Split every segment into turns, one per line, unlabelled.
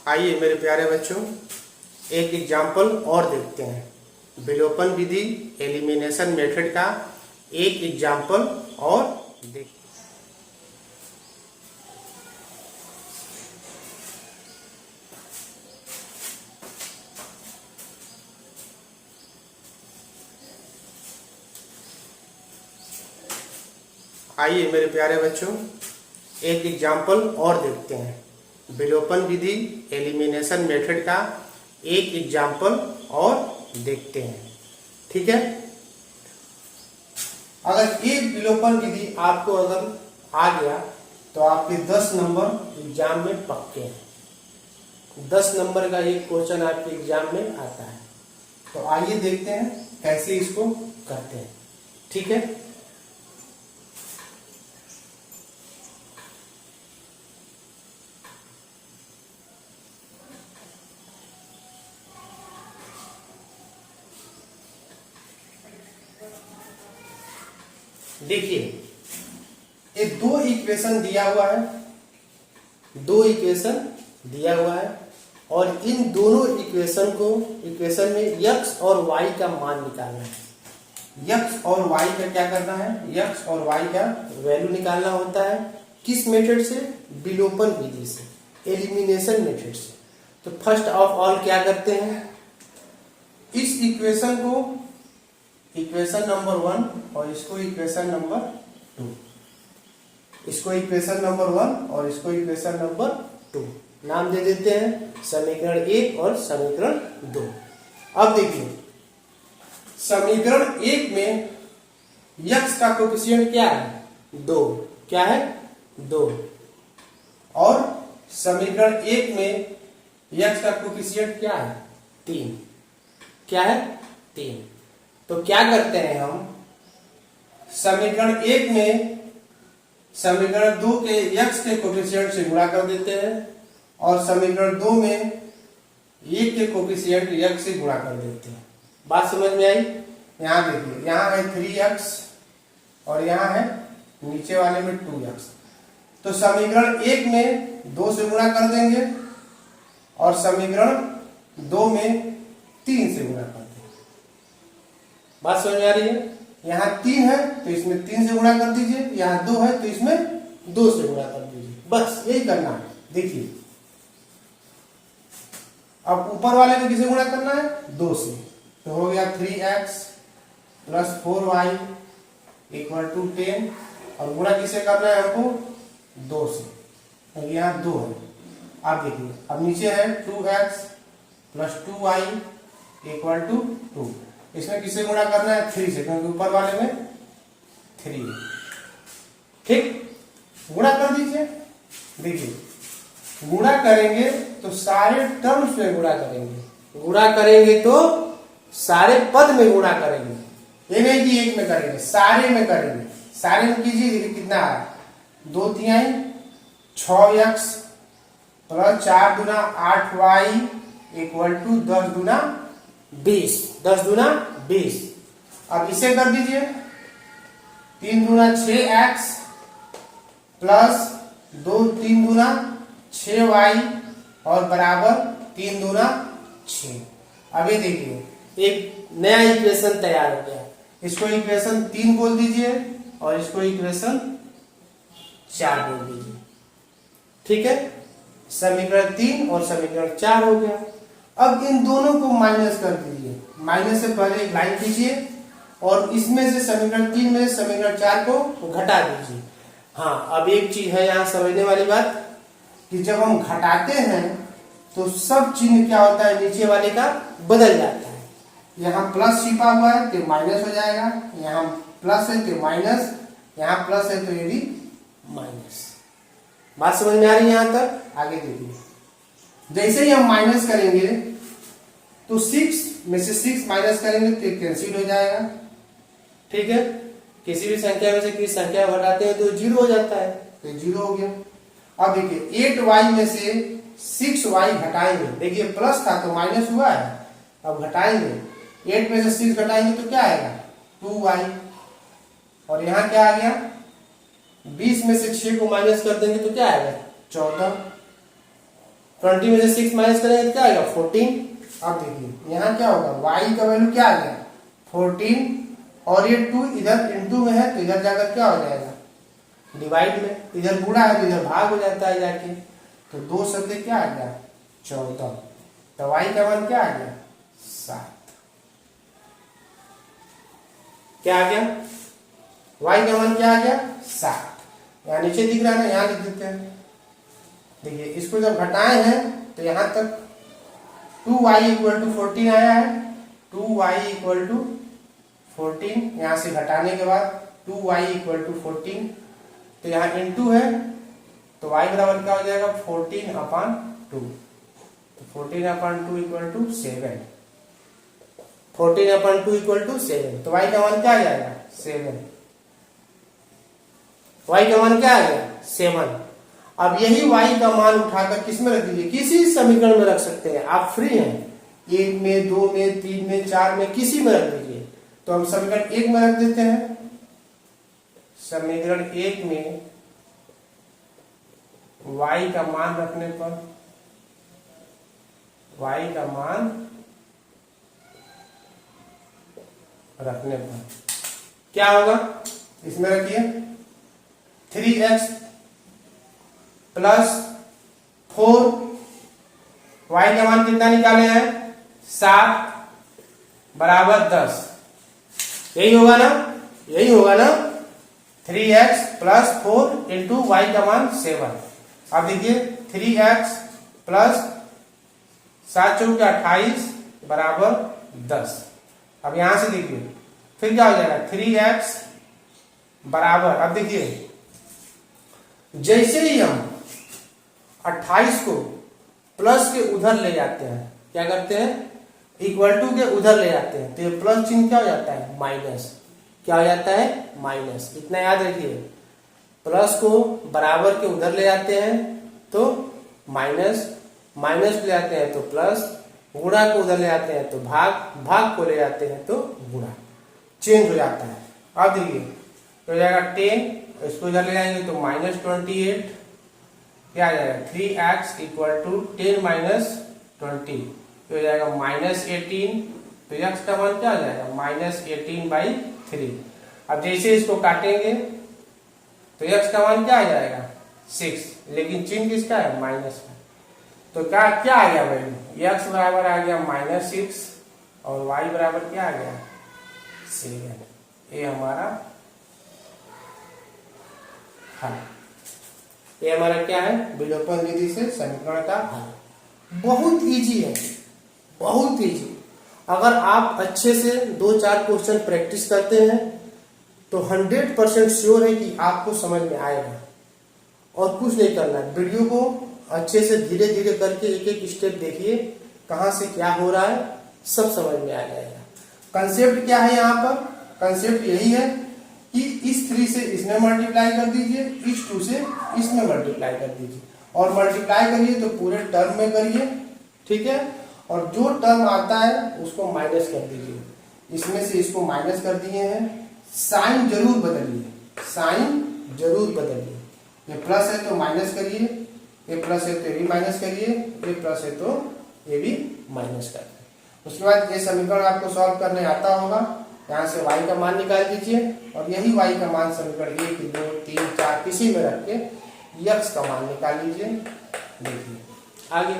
आइए मेरे प्यारे बच्चों, एक एग्जाम्पल और देखते हैं। विलोपन विधि एलिमिनेशन मेथड का एक एग्जाम्पल और देखते हैं। आइए मेरे प्यारे बच्चों, एक एग्जाम्पल और देखते हैं। विलोपन विधि एलिमिनेशन मेथड का एक एग्जाम्पल और देखते हैं। ठीक है, अगर ये विलोपन विधि आपको अगर आ गया तो आपके 10 नंबर एग्जाम में पक्के हैं। 10 नंबर का एक क्वेश्चन आपके एग्जाम में आता है। तो आइए देखते हैं कैसे इसको करते हैं। ठीक है, देखिए ये दो इक्वेशन दिया हुआ है, और इन दोनों इक्वेशन में x और y का मान निकालना है। x और y का क्या करना है, x और y का वैल्यू निकालना होता है। किस मेथड से? विलोपन विधि से, एलिमिनेशन मेथड से। तो फर्स्ट ऑफ ऑल क्या करते हैं, इस इक्वेशन को इक्वेशन नंबर 1 और इसको इक्वेशन नंबर 2, इसको इक्वेशन नंबर 1 और इसको इक्वेशन नंबर 2 नाम दे देते हैं, समीकरण 1 और समीकरण 2। अब देखिए समीकरण 1 में x का कोएफिशिएंट क्या है? 2। क्या है? 2। और समीकरण 1 में x का कोएफिशिएंट क्या है? 3। क्या है? 3। तो क्या करते हैं हम, समीकरण 1 में समीकरण 2 के x के कोएफिशिएंट से गुणा कर देते हैं और समीकरण 2 में 1 के कोएफिशिएंट x से गुणा कर देते हैं। बात समझ में आई? यहाँ देखिए, यहाँ है 3x और यहाँ है नीचे वाले में 2x। तो समीकरण 1 में 2 से गुणा कर देंगे और समीकरण 2 में 3 से गुणा कर देंगे। बात समझ में आ रही है? यहाँ 3 है तो इसमें 3 से गुणा कर दीजिए, यहाँ 2 है तो इसमें 2 से गुणा कर दीजिए। बस यही करना है। देखिए अब ऊपर वाले में किसे गुणा करना है? 2 से। तो हो गया 3x plus 4y equal to 10, और गुणा किसे करना है हमको? 2 से, क्योंकि यहाँ 2 है। अब देखिए, अब नीचे है 2x plus 2y equal to 2, इसमें किसे गुणा करना है? 3 से, क्योंकि ऊपर वाले में 3 है। ठीक, गुणा कर दीजिए। देखिए गुणा करेंगे तो सारे टर्म्स में गुणा करेंगे, गुणा करेंगे तो सारे पद में गुणा करेंगे। ये नहीं कि एक में करेंगे, सारे में करेंगे। सारे में कीजिए, कितना है? 2 तिहाई 6x प्लस 4 दूना 8y इक्वल टू 10 दूना 20। 10 दूना 20। अब इसे कर दीजिए, 3 दूना 6x प्लस 3 दूना 6y और बराबर 3 दूना 6। अभी देखिए एक नया इक्वेशन तैयार हो गया। इसको इक्वेशन 3 बोल दीजिए और इसको इक्वेशन 4 बोल दीजिए। ठीक है, समीकरण 3 और समीकरण 4 हो गया। अब इन दोनों को माइनस कर दीजिए। माइनस से पहले एक लाइन खींचिए और इसमें से समीकरण 3 में समीकरण 4 को घटा दीजिए। हाँ, अब एक चीज है यहाँ समझने वाली बात, कि जब हम घटाते हैं तो सब चिन्ह क्या होता है, नीचे वाले का बदल जाता है। यहाँ प्लस छिपा हुआ है तो माइनस हो जाएगा, यहाँ प्लस है तो माइनस, यहाँ प्लस है तो ये भी माइनस। बात समझ में आ रही है यहाँ तक? आगे देखिए, जैसे ही हम माइनस करेंगे तो 6 में से 6 माइनस करेंगे तो कैंसिल हो जाएगा। ठीक है, किसी भी संख्या में से किसी संख्या घटाते हैं तो 0 हो जाता है, तो 0 हो गया। अब देखिए 8y में से 6y घटाएंगे। देखिए प्लस था तो माइनस हुआ है, अब घटाएंगे। 8 में से 6 घटाएंगे तो क्या आएगा? 2y। और यहाँ क्या आ गया? 20 में से 6 को माइनस कर देंगे तो क्या आएगा? 14। 20 में से 6 माइनस करेंगे तो क्या आएगा 14। अब देखिए यहाँ क्या होगा, y का वैल्यू क्या आ गया 14, और ये 2 इधर इनटू में है तो इधर जाकर क्या हो जाएगा डिवाइड में, इधर गुणा है तो इधर भाग हो जाता है जाके, तो 2 शब्द क्या आ गया 14। तो y का मान क्या आ गया 7। क्या आ गया y का मान क्या आ गया 7। यहाँ नीचे दिख रहा है ना, यहाँ लिख देते हैं। देखिए इसको जब घटाए हैं तो यहाँ तक 2y इक्वल टू 14 आया है, 2y इक्वल टू 14, यहाँ से घटाने के बाद 2y इक्वल टू 14, तो यहाँ इनटू है तो y बराबर क्या हो जाएगा 14/2, तो 14/2 इक्वल टू 7, 14/2 इक्वल टू 7, तो y का मान क्या आ जाएगा 7, y का मान क्या आ गया 7। अब यही y का मान उठाकर किस में रख दीजिए, किसी समीकरण में रख सकते हैं, आप फ्री हैं, 1 में 2 में 3 में 4 में किसी में रख दीजिए। तो हम समीकरण 1 में रख देते हैं, समीकरण 1 में y का मान रखने पर, y का मान रखने पर क्या होगा, इसमें रखिए 3x प्लस 4, y का मान कितना निकाले हैं 7 बराबर 10, यही होगा ना, यही होगा ना, 3x प्लस 4 इंटू वाई का मान 7। अब देखिए 3x प्लस 7 चौके 28 बराबर 10। अब यहां से देखिए फिर क्या हो जाएगा 3x बराबर, अब देखिए जैसे ही हम 28 को प्लस के उधर ले जाते हैं, क्या करते हैं इक्वल टू के उधर ले जाते हैं, तो ये प्लस चिन्ह क्या हो जाता है माइनस, क्या हो जाता है माइनस। इतना याद रखिए, प्लस को बराबर के उधर ले जाते हैं तो माइनस, माइनस ले जाते हैं तो प्लस, गुणा को उधर ले जाते हैं तो भाग, भाग को ले जाते हैं तो गुणा, चेंज हो जाता है। अब देखिए तो हो जाएगा 10, इसको इधर ले जाएंगे तो -28, क्या आ जाएगा 3x इक्वल टू 10 माइनस 20, तो हो जाएगा -18, तो x का मान क्या आ जाएगा -18/3। अब जैसे इसको काटेंगे तो x का मान क्या आ जाएगा 6, लेकिन चिन्ह किसका है माइनस का, तो क्या क्या आ गया वैल्यू, x बराबर आ गया -6 और y बराबर क्या आ गया 7। ये हमारा हल, ये हमारा क्या है विलोपन विधि से समीकरण का हल। बहुत इजी है, बहुत इजी। अगर आप अच्छे से 2-4 क्वेश्चन प्रैक्टिस करते हैं तो 100% श्योर है कि आपको समझ में आएगा। और कुछ नहीं करना है, वीडियो को अच्छे से धीरे धीरे करके एक एक स्टेप देखिए, कहां से क्या हो रहा है सब समझ में आ जाएगा। कंसेप्ट क्या है यहाँ पर, कंसेप्ट यही है कि इस 3 से इसमें मल्टीप्लाई कर दीजिए, इस 2 से इसमें मल्टीप्लाई कर दीजिए, और मल्टीप्लाई करिए तो पूरे टर्म में करिए, ठीक है। और जो टर्म आता है उसको माइनस कर दीजिए, इसमें से इसको माइनस कर दिए हैं, साइन जरूर बदलिए, साइन जरूर बदलिए। ये प्लस है तो माइनस करिए, ये प्लस है तो ये भी माइनस करिए, ये प्लस है तो ये भी माइनस करिए। उसके बाद ये समीकरण आपको सॉल्व करने आता होगा, यहाँ से y का मान निकाल दीजिए, और यही y का मान समीकरण 1, 2, 3, 4 किसी में रख के x का मान निकाल लीजिए। देखिए आगे,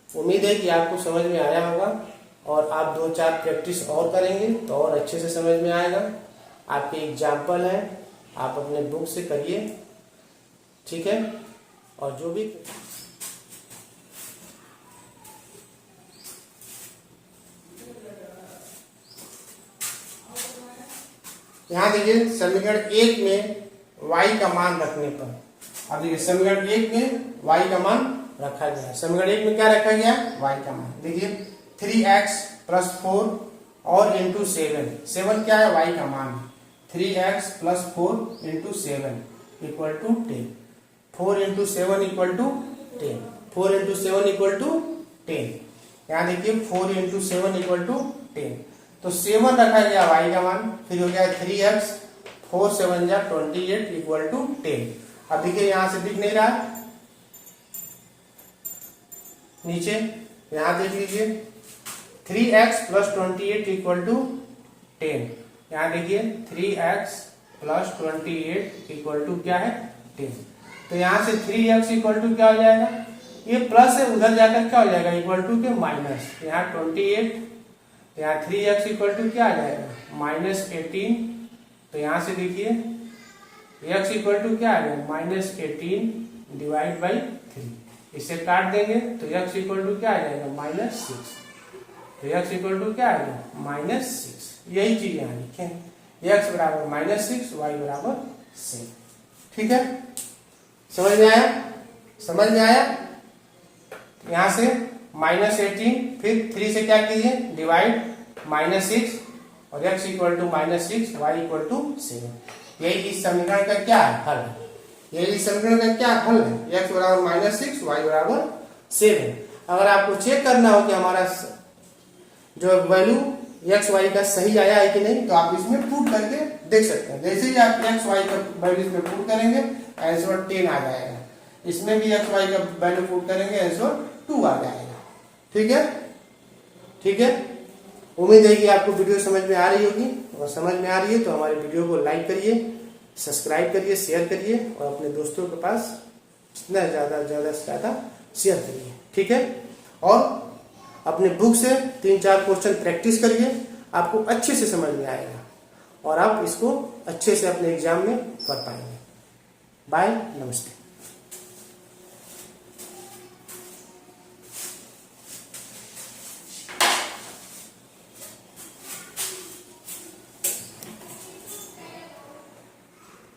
उम्मीद है कि आपको समझ में आया होगा, और आप 2-4 प्रैक्टिस और करेंगे तो और अच्छे से समझ में आएगा। आपके एग्जाम्पल है, आप अपने बुक से करिए, ठीक है। और जो भी यहाँ देखिए समीकरण 1 में y का मान रखने पर, अब देखिए समीकरण 1 में y का मान रखा गया है। समीकरण 1 में क्या रखा गया y का मान, देखिए 3x प्लस 4 और इंटू 7 क्या है y का मान, 3x plus 4 into 7 equal to 10, 4 into 7 equal to 10, 4 into 7 equal to 10। यहाँ देखिए 4 इंटू 7 इक्वल टू 10, तो 7 रखा गया y का मान, फिर हो गया 3x, 4 7 जा 28 इक्वल टू 10। अब देखिए यहाँ से दिख नहीं रहा, नीचे यहाँ देख लीजिए 3x प्लस 28 इक्वल टू 10। यहाँ देखिए 3x प्लस 28 इक्वल टू क्या है 10। तो यहाँ से 3x इक्वल टू क्या हो जाएगा, ये प्लस है उधर जाकर क्या हो जाएगा इक्वल टू के माइनस। यहाँ 28, यहाँ 3x इक्वल टू क्या आ जाएगा माइनस 18। तो यहाँ से देखिए x इक्वल टू क्या आ जाएगा माइनस 18 डिवाइड बाई 3। इसे काट देंगे तो x इक्वल टू क्या आ जाएगा माइनस 6। तो x इक्वल टू क्या आ जाएगा माइनस 6। यही चीज यहाँ लिखें, x बराबर माइनस 6, y बराबर 7। ठीक है, समझ में आया? समझ में आया? यहाँ से माइनस 18, फिर 3 से क्या कीजिए डिवाइड माइनस 6 और x equal to minus 6, y equal to 7। यही इस समीकरण का क्या है हल है, यही इस समीकरण का क्या हल है, x बराबर माइनस 6, y बराबर 7। अगर आपको चेक करना हो कि हमारा जो वैल्यू x y का सही आया है कि नहीं, तो आप इसमें पुट करके देख सकते हैं। जैसे ही आप x y का वैल्यू इसमें पुट करेंगे आंसर 10 आ जाएगा, इसमें भी x y का वैल्यू पुट करेंगे आंसर 2 आ जाएगा। ठीक है, ठीक है। उम्मीद है कि आपको वीडियो समझ में आ रही होगी, और समझ में आ रही है तो हमारे वीडियो को लाइक करिए, सब्सक्राइब करिए, शेयर करिए और अपने दोस्तों के पास जितना ज़्यादा से ज़्यादा शेयर करिए। ठीक है, और अपने बुक से 3-4 क्वेश्चन प्रैक्टिस करिए, आपको अच्छे से समझ में आएगा और आप इसको अच्छे से अपने एग्जाम में कर पाएंगे। बाय, नमस्ते।